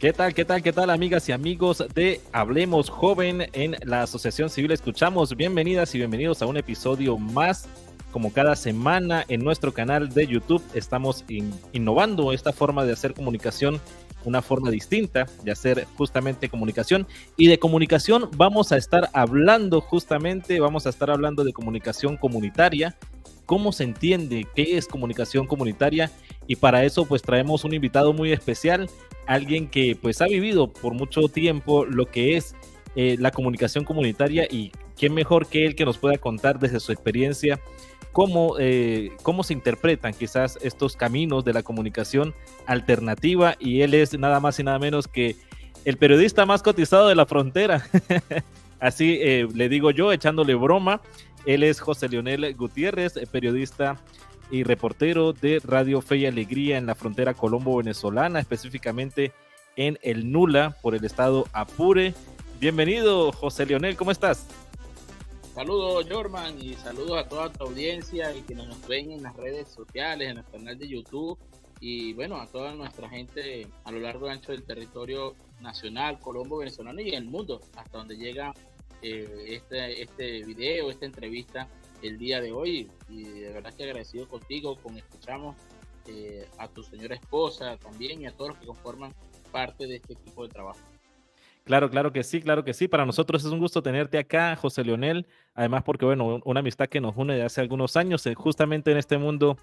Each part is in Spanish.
Qué tal, amigas y amigos de Hablemos Joven en la Asociación Civil Escuchamos? Bienvenidas y bienvenidos a un episodio más. Como cada semana en nuestro canal de YouTube estamos innovando esta forma de hacer comunicación, una forma distinta de hacer justamente comunicación. Y de comunicación vamos a estar hablando de comunicación comunitaria. ¿Cómo se entiende qué es comunicación comunitaria? Y para eso pues traemos un invitado muy especial, alguien que pues ha vivido por mucho tiempo lo que es la comunicación comunitaria, y quién mejor que él que nos pueda contar desde su experiencia cómo se interpretan quizás estos caminos de la comunicación alternativa. Y él es nada más y nada menos que el periodista más cotizado de la frontera. Así le digo yo, echándole broma. Él es José Leonel Gutiérrez, periodista y reportero de Radio Fe y Alegría en la frontera colombo-venezolana, específicamente en el Nula, por el estado Apure. Bienvenido, José Leonel, ¿cómo estás? Saludos, Jorman, y saludos a toda tu audiencia y quienes nos ven en las redes sociales, en el canal de YouTube, y bueno, a toda nuestra gente a lo largo y ancho del territorio nacional, colombo-venezolano y en el mundo, hasta donde llega este video, esta entrevista el día de hoy. Y de verdad que agradecido contigo, escuchamos a tu señora esposa también y a todos los que conforman parte de este equipo de trabajo. Claro que sí. Para nosotros es un gusto tenerte acá, José Leonel. Además porque, bueno, una amistad que nos une de hace algunos años, justamente en este mundo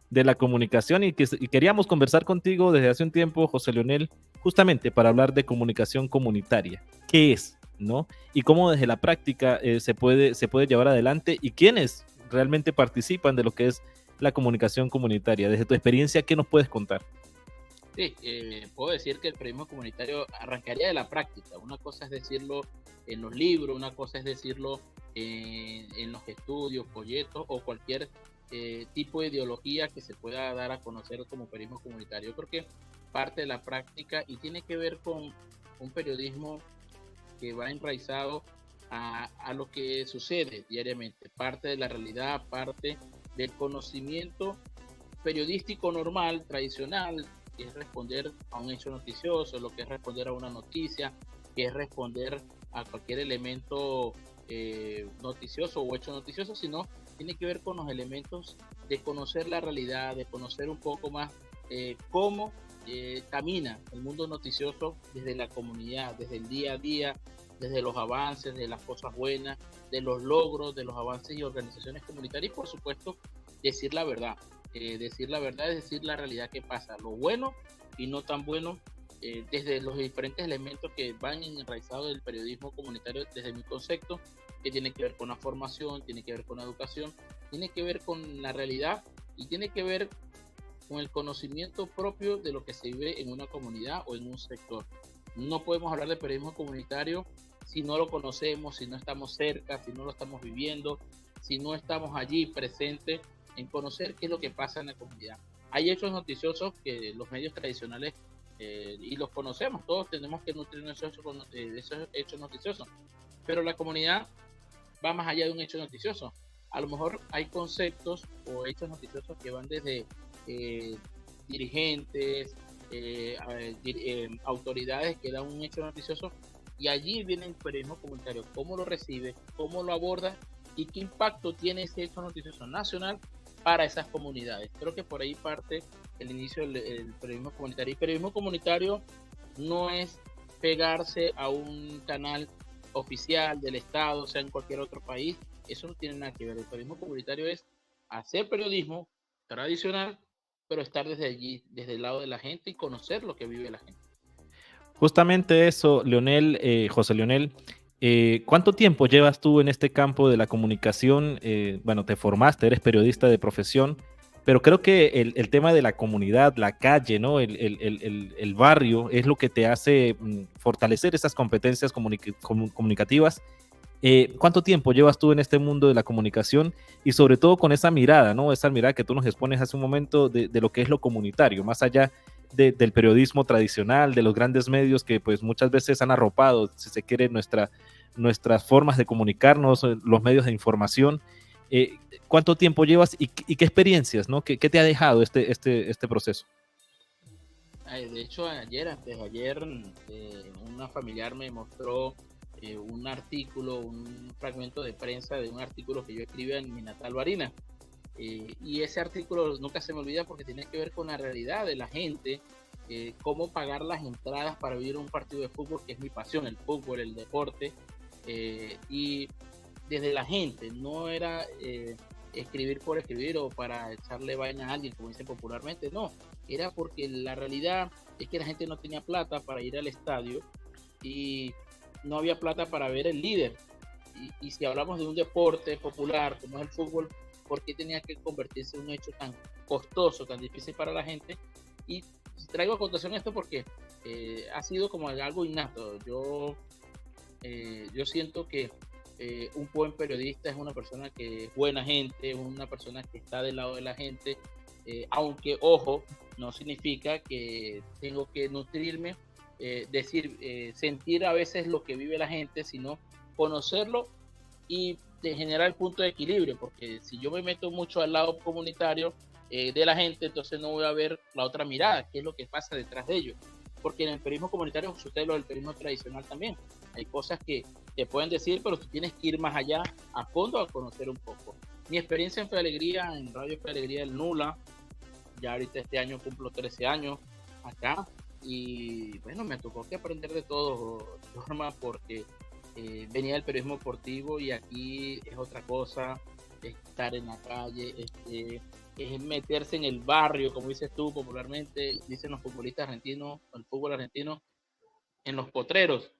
de la comunicación, y queríamos conversar contigo desde hace un tiempo, José Leonel, justamente para hablar de comunicación comunitaria. ¿Qué es? ¿No? Y cómo desde la práctica se puede llevar adelante, y quiénes realmente participan de lo que es la comunicación comunitaria. Desde tu experiencia, ¿qué nos puedes contar? Sí, puedo decir que el periodismo comunitario arrancaría de la práctica. Una cosa es decirlo en los libros, una cosa es decirlo en los estudios, folletos o cualquier tipo de ideología que se pueda dar a conocer como periodismo comunitario. Yo creo que parte de la práctica y tiene que ver con un periodismo que va enraizado a lo que sucede diariamente, parte de la realidad, parte del conocimiento periodístico normal, tradicional, que es responder a un hecho noticioso, lo que es responder a una noticia, que es responder a cualquier elemento noticioso o hecho noticioso, sino tiene que ver con los elementos de conocer la realidad, de conocer un poco más cómo camina el mundo noticioso desde la comunidad, desde el día a día, desde los avances, de las cosas buenas, de los logros, de los avances y organizaciones comunitarias, y por supuesto decir la verdad. Decir la verdad es decir la realidad que pasa, lo bueno y no tan bueno, desde los diferentes elementos que van enraizados del periodismo comunitario, desde mi concepto, que tiene que ver con la formación, tiene que ver con la educación, tiene que ver con la realidad y tiene que ver con el conocimiento propio de lo que se vive en una comunidad o en un sector. No podemos hablar de periodismo comunitario si no lo conocemos, si no estamos cerca, si no lo estamos viviendo, si no estamos allí presentes en conocer qué es lo que pasa en la comunidad. Hay hechos noticiosos que los medios tradicionales, y los conocemos, todos tenemos que nutrirnos de esos hechos noticiosos, pero la comunidad va más allá de un hecho noticioso. A lo mejor hay conceptos o hechos noticiosos que van desde dirigentes, autoridades que dan un hecho noticioso, y allí viene el periodismo comunitario, cómo lo recibe, cómo lo aborda y qué impacto tiene ese hecho noticioso nacional para esas comunidades. Creo que por ahí parte el inicio del periodismo comunitario. Y periodismo comunitario no es pegarse a un canal oficial del Estado, sea en cualquier otro país. Eso no tiene nada que ver. El periodismo comunitario es hacer periodismo tradicional, pero estar desde allí, desde el lado de la gente y conocer lo que vive la gente. Justamente eso, Leonel, José Leonel. ¿Cuánto tiempo llevas tú en este campo de la comunicación? Bueno, te formaste, eres periodista de profesión, pero creo que el tema de la comunidad, la calle, ¿no? El barrio es lo que te hace fortalecer esas competencias comunicativas. ¿Cuánto tiempo llevas tú en este mundo de la comunicación? Y sobre todo con esa mirada, ¿no? Esa mirada que tú nos expones hace un momento de lo que es lo comunitario, más allá del periodismo tradicional, de los grandes medios que pues muchas veces han arropado, si se quiere, nuestras formas de comunicarnos, los medios de información. ¿Cuánto tiempo llevas y qué experiencias, ¿no? ¿Qué te ha dejado este proceso? De hecho, antes de ayer, una familiar me mostró un artículo, un fragmento de prensa de un artículo que yo escribí en mi natal Barinas. Y ese artículo nunca se me olvida porque tiene que ver con la realidad de la gente, cómo pagar las entradas para vivir un partido de fútbol, que es mi pasión, el fútbol, el deporte. Y desde la gente, no era escribir por escribir o para echarle vaina a alguien, como dicen popularmente, no, era porque la realidad es que la gente no tenía plata para ir al estadio y no había plata para ver el líder. Y si hablamos de un deporte popular como es el fútbol, ¿por qué tenía que convertirse en un hecho tan costoso, tan difícil para la gente? Y traigo a contación esto porque ha sido como algo innato. Yo siento que un buen periodista es una persona que es buena gente, es una persona que está del lado de la gente, aunque, ojo, no significa que tengo que nutrirme, sentir a veces lo que vive la gente, sino conocerlo y de generar el punto de equilibrio, porque si yo me meto mucho al lado comunitario de la gente, entonces no voy a ver la otra mirada, qué es lo que pasa detrás de ellos. Porque en el periodismo comunitario sucede lo del periodismo tradicional también. Hay cosas que te pueden decir, pero tú tienes que ir más allá, a fondo, a conocer un poco. Mi experiencia en Fe Alegría, en Radio Fe Alegría, el Nula, ya ahorita este año cumplo 13 años acá, y bueno, me tocó que aprender de todo, Norma, porque venía del periodismo deportivo y aquí es otra cosa, estar en la calle, es meterse en el barrio, como dices tú popularmente, dicen los futbolistas argentinos, el fútbol argentino, en los potreros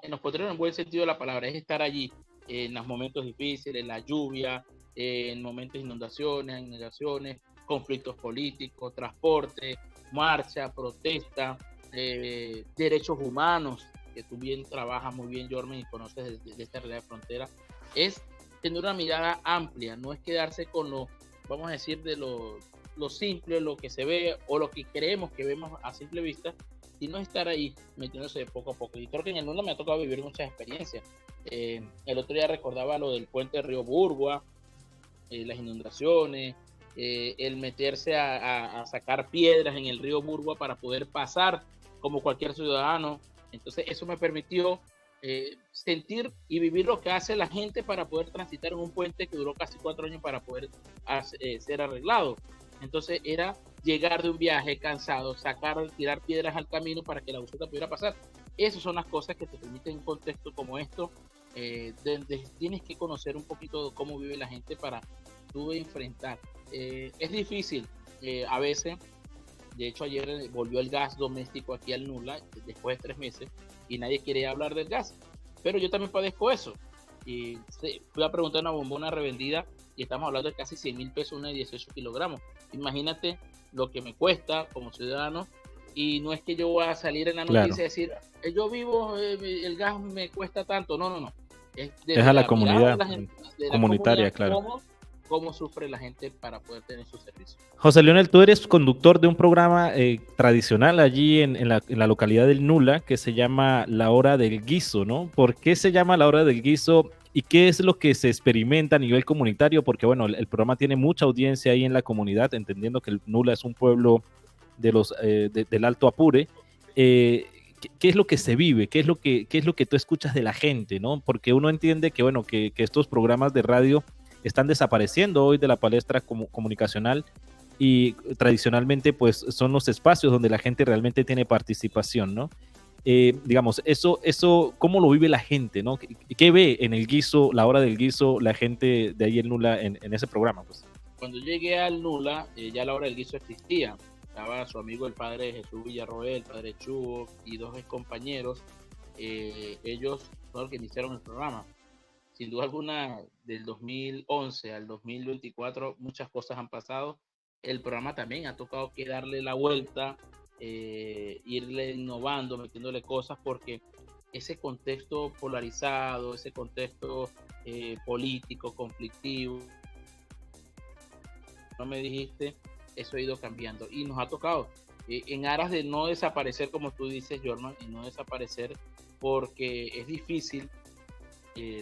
en buen sentido de la palabra, es estar allí en los momentos difíciles, en la lluvia, en momentos de inundaciones, conflictos políticos, transporte, marcha, protesta, derechos humanos, que tú bien trabajas muy bien, Jorman, y conoces de esta realidad de frontera, es tener una mirada amplia, no es quedarse con lo, vamos a decir, de lo simple, lo que se ve o lo que creemos que vemos a simple vista, sino estar ahí metiéndose de poco a poco. Y creo que en el mundo me ha tocado vivir muchas experiencias. El otro día recordaba lo del puente de Río Burgua, las inundaciones, el meterse a sacar piedras en el río Burgua para poder pasar como cualquier ciudadano. Entonces eso me permitió sentir y vivir lo que hace la gente para poder transitar en un puente que duró casi 4 años para poder ser arreglado. Entonces era llegar de un viaje cansado, tirar piedras al camino para que la buseta pudiera pasar. Esas son las cosas que te permiten un contexto como esto, donde tienes que conocer un poquito cómo vive la gente para tú enfrentar. Es difícil a veces. De hecho, ayer volvió el gas doméstico aquí al Nula después de 3 meses y nadie quiere hablar del gas. Pero yo también padezco eso. Y fui a preguntar una bombona revendida y estamos hablando de casi 100,000 pesos, una de 18 kilogramos. Imagínate lo que me cuesta como ciudadano, y no es que yo voy a salir en la noticia y decir, yo vivo, el gas me cuesta tanto. No. Es a la comunidad comunitaria, claro. Cómo sufre la gente para poder tener su servicio. José Leonel, tú eres conductor de un programa tradicional allí en la localidad del Nula que se llama La Hora del Guiso, ¿no? ¿Por qué se llama La Hora del Guiso y qué es lo que se experimenta a nivel comunitario? Porque bueno, el programa tiene mucha audiencia ahí en la comunidad, entendiendo que el Nula es un pueblo del Alto Apure. ¿Qué es lo que se vive? ¿Qué es lo que tú escuchas de la gente, ¿no? Porque uno entiende que, bueno, que estos programas de radio están desapareciendo hoy de la palestra comunicacional y tradicionalmente pues son los espacios donde la gente realmente tiene participación, ¿no? Digamos, eso, ¿cómo lo vive la gente, ¿no? ¿Qué ve en el guiso, La Hora del Guiso, la gente de ahí en Nula en ese programa? Pues? Cuando llegué al Nula, ya La Hora del Guiso existía. Estaba su amigo el padre Jesús Villarroel, el padre Chugo y 2 compañeros. Ellos son los que iniciaron el programa. Sin duda alguna, del 2011 al 2024 muchas cosas han pasado. El programa también ha tocado que darle la vuelta, irle innovando, metiéndole cosas, porque ese contexto polarizado, ese contexto político, conflictivo, no me dijiste, eso ha ido cambiando y nos ha tocado en aras de no desaparecer, como tú dices, Jorman, y no desaparecer porque es difícil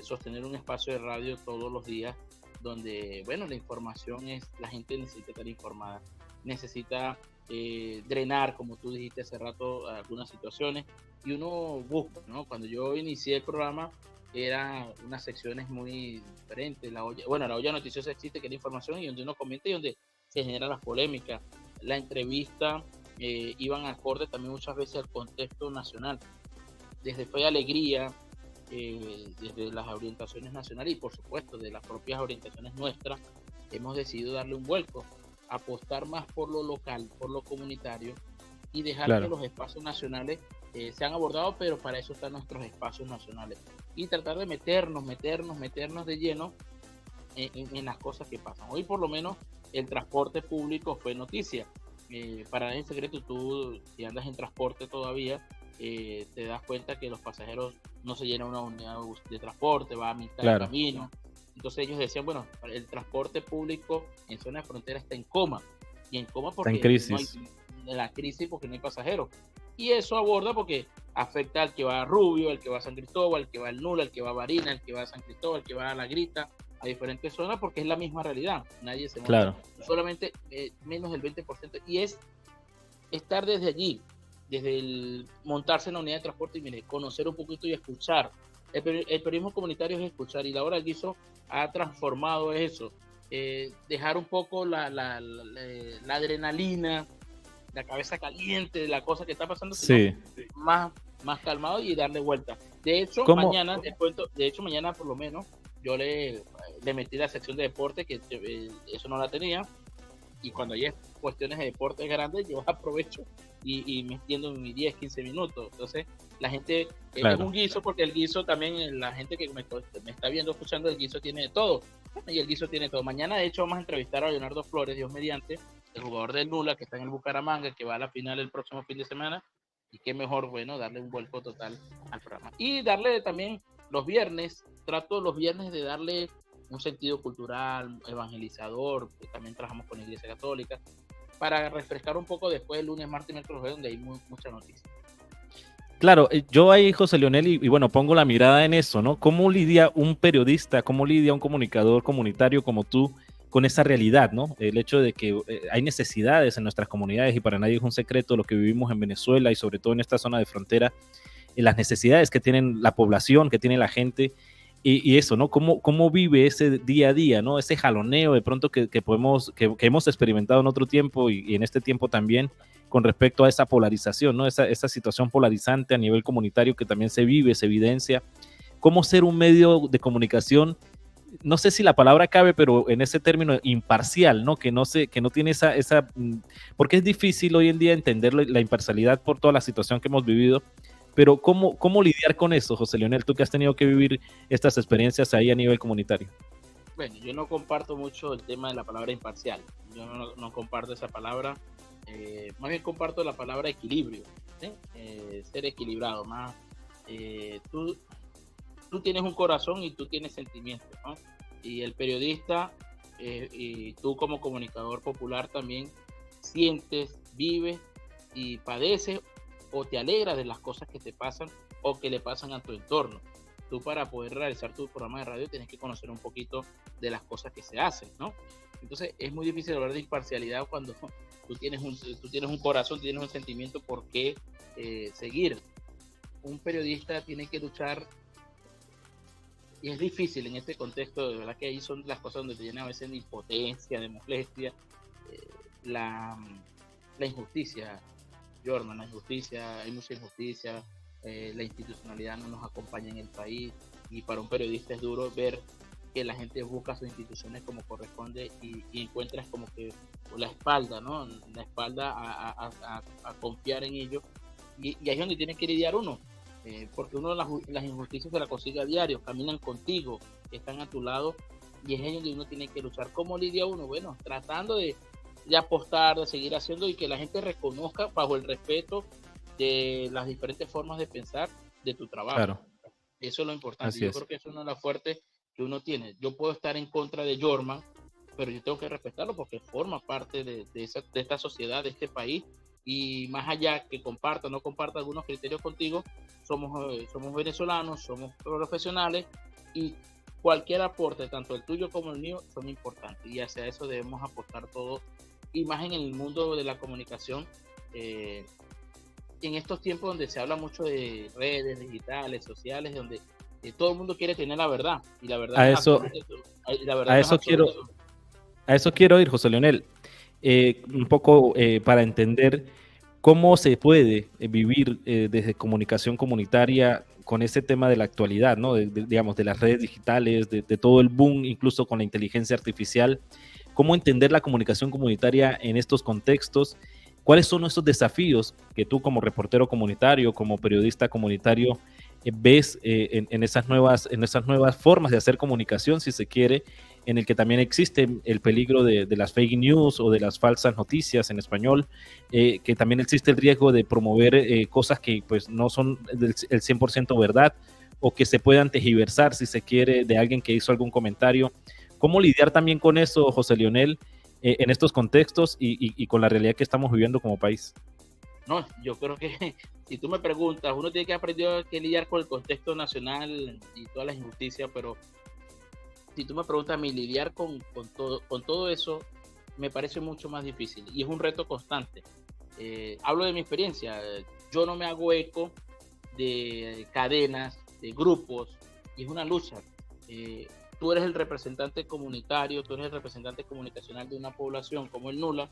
sostener un espacio de radio todos los días donde, bueno, la información la gente necesita estar informada, necesita drenar, como tú dijiste hace rato, algunas situaciones, y uno busca, ¿no? Cuando yo inicié el programa, eran unas secciones muy diferentes. La olla noticiosa existe, que es la información y donde uno comenta y donde se generan las polémicas. La entrevista iban acorde también muchas veces al contexto nacional. Desde Fe y Alegría, desde las orientaciones nacionales y por supuesto de las propias orientaciones nuestras, hemos decidido darle un vuelco, apostar más por lo local, por lo comunitario y dejar que los espacios nacionales sean abordados, pero para eso están nuestros espacios nacionales y tratar de meternos de lleno en las cosas que pasan. Hoy por lo menos el transporte público fue noticia. Para nadie es secreto, tú si andas en transporte todavía, te das cuenta que los pasajeros no se llenan una unidad de transporte, va a mitad del camino. Entonces ellos decían, bueno, el transporte público en zona de frontera está en coma. Y en coma porque está en crisis. No hay la crisis porque no hay pasajeros. Y eso aborda porque afecta al que va a Rubio, al que va a San Cristóbal, al que va al Nula, al que va a Barinas, al que va a San Cristóbal, al que va a La Grita, a diferentes zonas, porque es la misma realidad. Nadie se monta. Solamente menos del 20%. Y es estar desde allí, desde el montarse en la unidad de transporte y mire, conocer un poquito y escuchar. El periodismo comunitario es escuchar y la hora del guiso ha transformado eso. Dejar un poco la adrenalina, la cabeza caliente de la cosa que está pasando, sino más calmado y darle vuelta. De hecho, mañana, mañana por lo menos, yo le metí la sección de deporte, que eso no la tenía, y cuando hay cuestiones de deportes grandes, yo aprovecho y me extiendo en mis 10, 15 minutos. Entonces, la gente es un guiso, porque el guiso también, la gente que me está viendo, escuchando, el guiso tiene de todo. Y el guiso tiene todo. Mañana, de hecho, vamos a entrevistar a Leonardo Flores, Dios mediante, el jugador del Nula, que está en el Bucaramanga, que va a la final el próximo fin de semana. Y qué mejor, bueno, darle un vuelco total al programa. Y darle también los viernes, trato los viernes de darle un sentido cultural, evangelizador, también trabajamos con la Iglesia Católica, para refrescar un poco después el lunes, martes y miércoles, donde hay mucha noticia. Claro, yo ahí, José Leonel, y bueno, pongo la mirada en eso, ¿no? ¿Cómo lidia un periodista, cómo lidia un comunicador comunitario como tú con esa realidad, ¿no? El hecho de que hay necesidades en nuestras comunidades y para nadie es un secreto lo que vivimos en Venezuela y sobre todo en esta zona de frontera, las necesidades que tienen la población, que tiene la gente y eso, ¿no? ¿Cómo vive ese día a día, ¿no? Ese jaloneo de pronto que hemos experimentado en otro tiempo y en este tiempo también con respecto a esa polarización, ¿no? Esa situación polarizante a nivel comunitario que también se vive, se evidencia. ¿Cómo ser un medio de comunicación? No sé si la palabra cabe, pero en ese término imparcial, ¿no? Que no tiene esa porque es difícil hoy en día entender la imparcialidad por toda la situación que hemos vivido, pero ¿cómo lidiar con eso, José Leonel? Tú que has tenido que vivir estas experiencias ahí a nivel comunitario. Bueno, yo no comparto mucho el tema de la palabra imparcial. Yo no comparto esa palabra. Más bien comparto la palabra equilibrio, ¿sí? Ser equilibrado. Más tú tienes un corazón y tú tienes sentimientos, ¿no? Y el periodista y tú como comunicador popular también sientes, vives y padeces o te alegras de las cosas que te pasan o que le pasan a tu entorno. Tú, para poder realizar tu programa de radio, tienes que conocer un poquito de las cosas que se hacen, ¿no? Entonces es muy difícil hablar de imparcialidad cuando tú tienes un corazón, tienes un sentimiento por qué seguir. Un periodista tiene que luchar y es difícil en este contexto, de verdad que ahí son las cosas donde te llenan a veces de impotencia, de molestia, la injusticia, Jorman, la injusticia, hay mucha injusticia, la institucionalidad no nos acompaña en el país y para un periodista es duro ver que la gente busca sus instituciones como corresponde y encuentras como que la espalda, ¿no? La espalda a confiar en ellos y ahí es donde tiene que lidiar uno. Porque uno las injusticias se las consigue a diario, caminan contigo, están a tu lado y es ahí donde uno tiene que luchar. ¿Cómo lidia uno? Bueno, tratando de apostar, de seguir haciendo y que la gente reconozca bajo el respeto de las diferentes formas de pensar de tu trabajo. Claro. Eso es lo importante. Yo creo que eso no es lo fuerte que uno tiene. Yo puedo estar en contra de Jorman, pero yo tengo que respetarlo porque forma parte de esta sociedad, de este país. Y más allá que comparta o no comparta algunos criterios contigo, somos venezolanos, somos profesionales y cualquier aporte, tanto el tuyo como el mío, son importantes y hacia eso debemos aportar todos y más en el mundo de la comunicación, en estos tiempos donde se habla mucho de redes digitales, sociales, donde todo el mundo quiere tener la verdad, y la verdad A no es eso, absoluta, y la verdad a no es eso quiero, absoluta. a eso quiero ir, José Leonel. Un poco para entender cómo se puede vivir desde comunicación comunitaria con ese tema de la actualidad, ¿no? Digamos, de las redes digitales, de todo el boom, incluso con la inteligencia artificial. ¿Cómo entender la comunicación comunitaria en estos contextos? ¿Cuáles son esos desafíos que tú como reportero comunitario, como periodista comunitario, ves en esas nuevas formas de hacer comunicación, si se quiere, en el que también existe el peligro de las fake news o de las falsas noticias en español, que también existe el riesgo de promover cosas que pues no son el 100% verdad o que se puedan tergiversar, si se quiere, de alguien que hizo algún comentario? ¿Cómo lidiar también con eso, José Leonel, en estos contextos y con la realidad que estamos viviendo como país? No, yo creo que si tú me preguntas, uno tiene que aprender a lidiar con el contexto nacional y todas las injusticias, pero si tú me preguntas a mí, lidiar con todo eso me parece mucho más difícil y es un reto constante. Hablo de mi experiencia, yo no me hago eco de cadenas, de grupos, y es una lucha. Tú eres el representante comunitario, tú eres el representante comunicacional de una población como el Nula,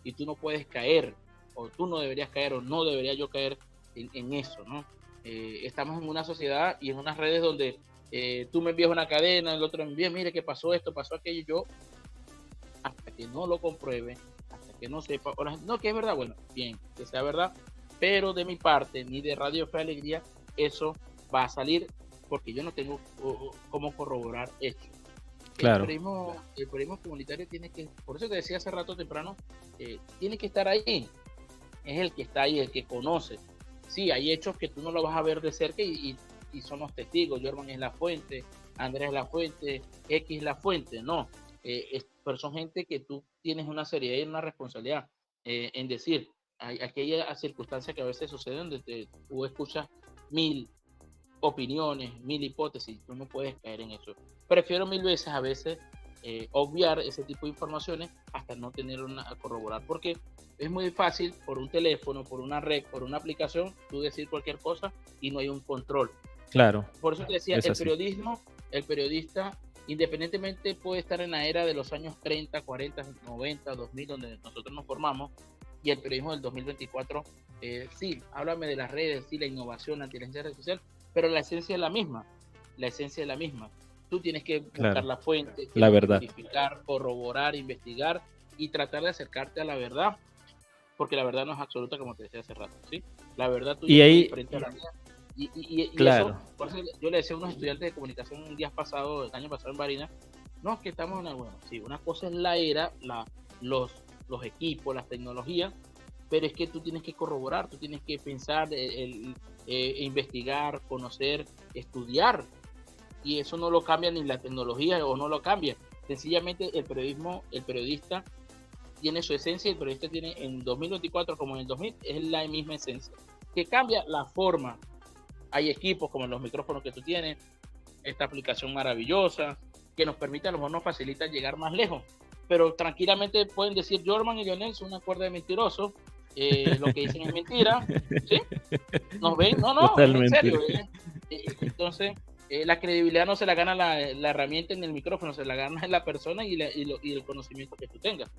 y tú no puedes caer, o tú no deberías caer, o no debería yo caer en eso, ¿no? Estamos en una sociedad y en unas redes donde tú me envías una cadena, el otro me envía, mire que pasó esto, pasó aquello, y yo, hasta que no lo compruebe, hasta que no sepa, no, que es verdad, bueno, bien, que sea verdad, pero de mi parte, ni de Radio Fe Alegría, eso va a salir porque yo no tengo cómo corroborar esto. Claro. El periodismo comunitario tiene que, por eso te decía hace rato temprano, tiene que estar ahí, es el que está ahí, el que conoce. Sí, hay hechos que tú no lo vas a ver de cerca y son los testigos, Jorman es la fuente, Andrés es la fuente, X es la fuente, no, pero son gente que tú tienes una seriedad y una responsabilidad en decir, hay aquella circunstancia que a veces sucede donde tú escuchas 1000 opiniones, 1000 hipótesis, tú no puedes caer en eso. Prefiero 1000 veces a veces obviar ese tipo de informaciones hasta no tener una a corroborar, porque es muy fácil por un teléfono, por una red, por una aplicación, tú decir cualquier cosa y no hay un control. Claro. Por eso te decía, el periodismo, el periodista, independientemente puede estar en la era de los años 30, 40, 90, 2000, donde nosotros nos formamos, y el periodismo del 2024, sí, háblame de las redes, sí, la innovación, la inteligencia artificial, pero la esencia es la misma, la esencia es la misma. Tú tienes que buscar la fuente, la verdad, verificar, corroborar, investigar y tratar de acercarte a la verdad, porque la verdad no es absoluta, como te decía hace rato, ¿sí? La verdad tuya es diferente a la mía. Y claro. eso, por eso yo le decía a unos estudiantes de comunicación el año pasado en Barinas, no, es que estamos en una, bueno, sí, una cosa es la era, los equipos, las tecnologías, pero es que tú tienes que corroborar, tú tienes que pensar, investigar, conocer, estudiar, y eso no lo cambia ni la tecnología o no lo cambia. Sencillamente el periodista tiene su esencia, el periodista tiene en 2024 como en el 2000, es la misma esencia, que cambia la forma. Hay equipos como los micrófonos que tú tienes, esta aplicación maravillosa, que nos permite, a lo mejor nos facilita llegar más lejos, pero tranquilamente pueden decir Jorman y Lionel son una cuerda de mentirosos, lo que dicen es mentira, ¿sí? ¿Nos ven? No, en serio. Entonces, la credibilidad no se la gana la herramienta en el micrófono, se la gana la persona y el conocimiento que tú tengas.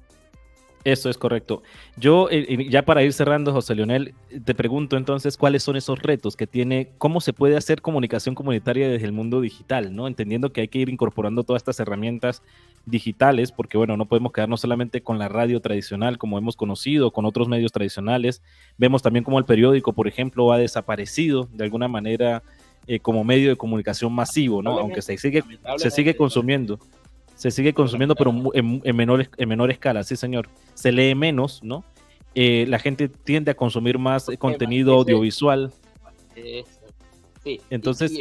Eso es correcto. Yo, ya para ir cerrando, José Leonel, te pregunto entonces, ¿cuáles son esos retos que tiene, cómo se puede hacer comunicación comunitaria desde el mundo digital, ¿no? Entendiendo que hay que ir incorporando todas estas herramientas digitales, porque bueno, no podemos quedarnos solamente con la radio tradicional como hemos conocido, con otros medios tradicionales. Vemos también como el periódico, por ejemplo, ha desaparecido de alguna manera como medio de comunicación masivo, ¿no? Aunque se sigue consumiendo. Se sigue consumiendo, pero en menor escala, sí, señor. Se lee menos, ¿no? La gente tiende a consumir más contenido audiovisual. Sí. Entonces,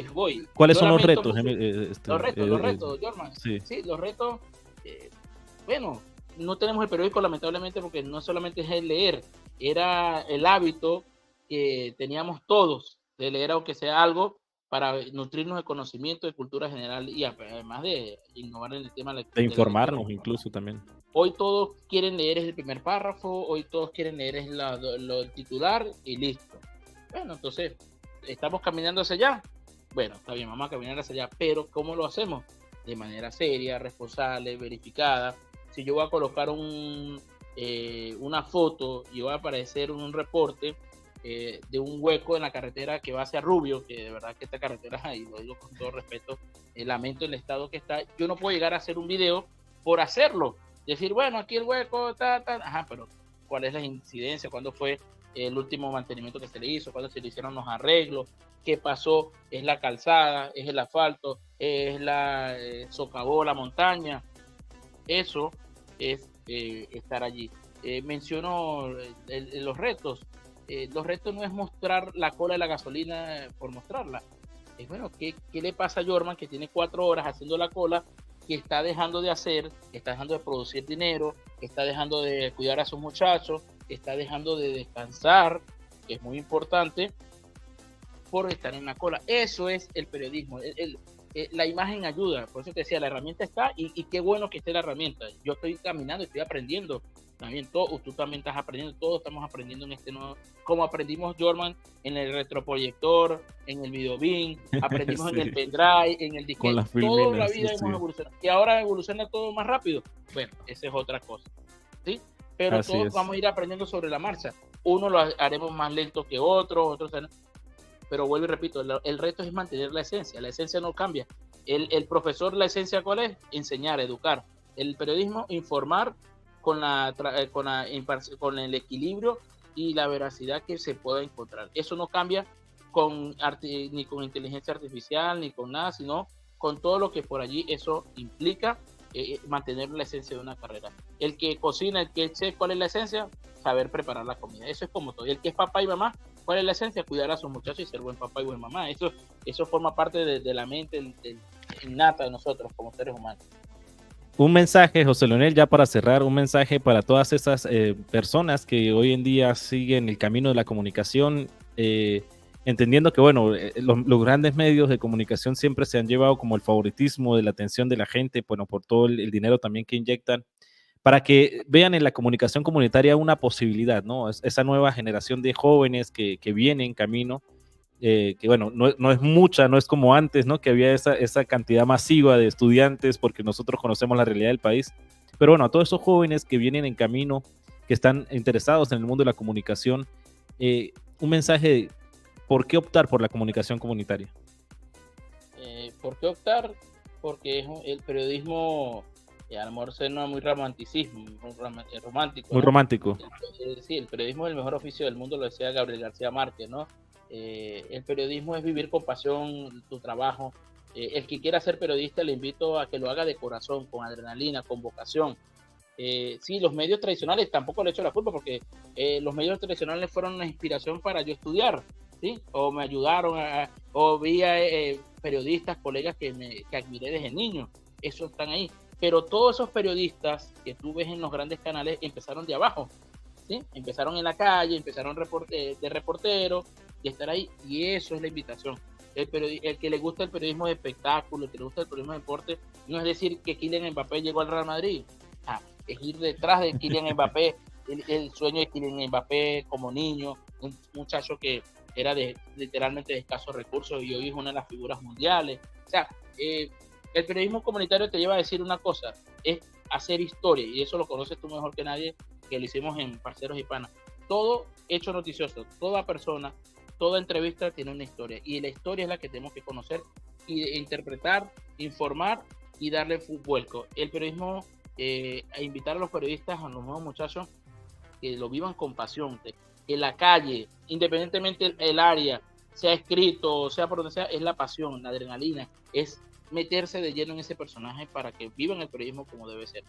¿cuáles son los retos? Los retos, Jorman. Sí, los retos. Bueno, no tenemos el periódico, lamentablemente, porque no solamente es el leer, era el hábito que teníamos todos de leer, aunque sea algo, para nutrirnos de conocimiento, de cultura general y además de innovar en el tema de informarnos incluso también. Hoy todos quieren leer el primer párrafo, hoy todos quieren leer el titular y listo. Bueno, entonces, ¿estamos caminando hacia allá? Bueno, está bien, vamos a caminar hacia allá, pero ¿cómo lo hacemos? De manera seria, responsable, verificada. Si yo voy a colocar una foto y va a aparecer un reporte de un hueco en la carretera que va hacia Rubio, que de verdad que esta carretera, y lo digo con todo respeto, lamento el estado que está, yo no puedo llegar a hacer un video por hacerlo. Decir, bueno, aquí el hueco, ajá, pero ¿cuál es la incidencia? ¿Cuándo fue el último mantenimiento que se le hizo? ¿Cuándo se le hicieron los arreglos? ¿Qué pasó? ¿Es la calzada? ¿Es el asfalto? ¿Es la socavó la montaña? Eso es estar allí. Menciono los retos. Los retos no es mostrar la cola de la gasolina por mostrarla. Es bueno, ¿qué le pasa a Jorman, que tiene 4 horas haciendo la cola, que está dejando de hacer, que está dejando de producir dinero, que está dejando de cuidar a sus muchachos, que está dejando de descansar, que es muy importante, por estar en la cola? Eso es el periodismo. La imagen ayuda, por eso te decía, la herramienta está, y qué bueno que esté la herramienta. Yo estoy caminando, estoy aprendiendo. También tú también estás aprendiendo, todos estamos aprendiendo en este nuevo, como aprendimos, Jorman, en el retroproyector, en el videobeam, aprendimos en el pendrive, en el disquete, toda la vida hemos evolucionado, y ahora evoluciona todo más rápido. Bueno, esa es otra cosa, ¿sí? Pero así todos vamos a ir aprendiendo sobre la marcha. Uno lo haremos más lento que otros, pero vuelvo y repito, el reto es mantener la esencia no cambia. El profesor, la esencia, ¿cuál es? Enseñar, educar. El periodismo, informar con el equilibrio y la veracidad que se pueda encontrar. Eso no cambia ni con inteligencia artificial, ni con nada, sino con todo lo que por allí eso implica, mantener la esencia de una carrera. El que cocina, el que chef, ¿cuál es la esencia? Saber preparar la comida. Eso es como todo. El que es papá y mamá, ¿cuál es la esencia? Cuidar a sus muchachos y ser buen papá y buen mamá. Eso forma parte de la mente innata de nosotros como seres humanos. Un mensaje, José Leonel, ya para cerrar, un mensaje para todas esas personas que hoy en día siguen el camino de la comunicación, entendiendo que, bueno, los grandes medios de comunicación siempre se han llevado como el favoritismo de la atención de la gente, bueno, por todo el dinero también que inyectan, para que vean en la comunicación comunitaria una posibilidad, ¿no? Esa nueva generación de jóvenes que viene en camino, que bueno, no es mucha, no es como antes, ¿no? Que había esa cantidad masiva de estudiantes, porque nosotros conocemos la realidad del país. Pero bueno, a todos esos jóvenes que vienen en camino, que están interesados en el mundo de la comunicación, un mensaje de por qué optar por la comunicación comunitaria. ¿Por qué optar? Porque el periodismo, a lo mejor suena muy romántico. Muy romántico. Sí, el periodismo es el mejor oficio del mundo, lo decía Gabriel García Márquez, ¿no? El periodismo es vivir con pasión tu trabajo. El que quiera ser periodista, le invito a que lo haga de corazón, con adrenalina, con vocación. Sí, los medios tradicionales, tampoco le echo la culpa, porque los medios tradicionales fueron una inspiración para yo estudiar, ¿sí? O me ayudaron, o vi periodistas, colegas que admiré desde niño. Esos están ahí. Pero todos esos periodistas que tú ves en los grandes canales empezaron de abajo, ¿sí? Empezaron en la calle, empezaron de reportero, de estar ahí, y eso es la invitación. El que le gusta el periodismo de espectáculo, el que le gusta el periodismo de deporte, no es decir que Kylian Mbappé llegó al Real Madrid, es ir detrás de Kylian Mbappé, el sueño de Kylian Mbappé como niño, un muchacho que era literalmente de escasos recursos y hoy es una de las figuras mundiales. O sea, el periodismo comunitario te lleva a decir una cosa, es hacer historia, y eso lo conoces tú mejor que nadie, que lo hicimos en Parceros y Panas. Todo hecho noticioso, toda persona, toda entrevista tiene una historia, y la historia es la que tenemos que conocer e interpretar, informar y darle vuelco. El periodismo, a invitar a los periodistas, a los nuevos muchachos, que lo vivan con pasión, en la calle, independientemente el área, sea escrito, sea por donde sea, es la pasión, la adrenalina, es meterse de lleno en ese personaje para que vivan el periodismo como debe ser.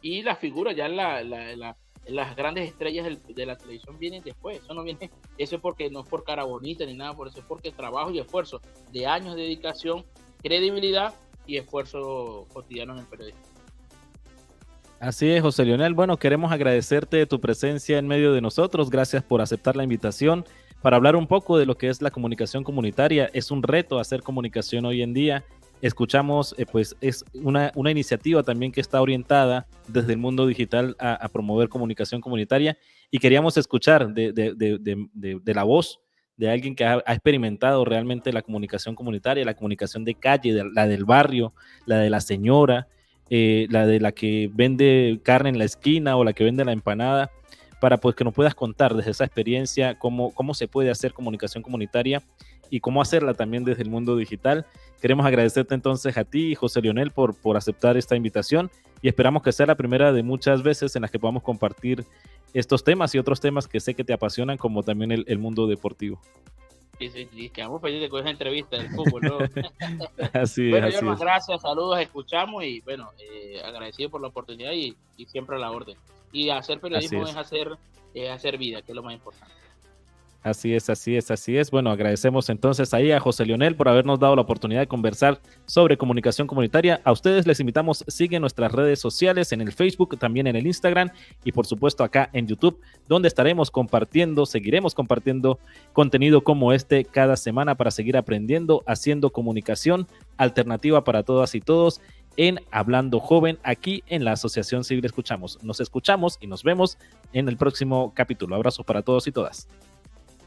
Y las figuras, ya las grandes estrellas de la televisión vienen después. Eso no viene, eso es porque no es por cara bonita ni nada por eso, es porque trabajo y esfuerzo de años de dedicación, credibilidad y esfuerzo cotidiano en el periodismo. Así es, José Leonel. Bueno, queremos agradecerte tu presencia en medio de nosotros. Gracias por aceptar la invitación para hablar un poco de lo que es la comunicación comunitaria. Es un reto hacer comunicación hoy en día escuchamos, pues es una iniciativa también que está orientada desde el mundo digital a promover comunicación comunitaria, y queríamos escuchar de la voz de alguien que ha experimentado realmente la comunicación comunitaria, la comunicación de calle, la del barrio, la de la señora, la de la que vende carne en la esquina o la que vende la empanada, para pues que nos puedas contar desde esa experiencia cómo se puede hacer comunicación comunitaria y cómo hacerla también desde el mundo digital. Queremos agradecerte entonces a ti, José Lionel, por aceptar esta invitación, y esperamos que sea la primera de muchas veces en las que podamos compartir estos temas y otros temas que sé que te apasionan, como también el mundo deportivo. Sí, quedamos pendientes con esa entrevista del fútbol, ¿no? Así Bueno, es, así es. gracias, saludos, escuchamos y bueno, agradecido por la oportunidad y siempre a la orden. Y hacer periodismo es hacer vida, que es lo más importante. Así es, así es, así es. Bueno, agradecemos entonces ahí a José Lionel por habernos dado la oportunidad de conversar sobre comunicación comunitaria. A ustedes les invitamos, siguen nuestras redes sociales en el Facebook, también en el Instagram y por supuesto acá en YouTube, donde estaremos compartiendo, seguiremos compartiendo contenido como este cada semana para seguir aprendiendo, haciendo comunicación alternativa para todas y todos en Hablando Joven, aquí en la Asociación Civil Escuchamos. Nos escuchamos y nos vemos en el próximo capítulo. Abrazos para todos y todas.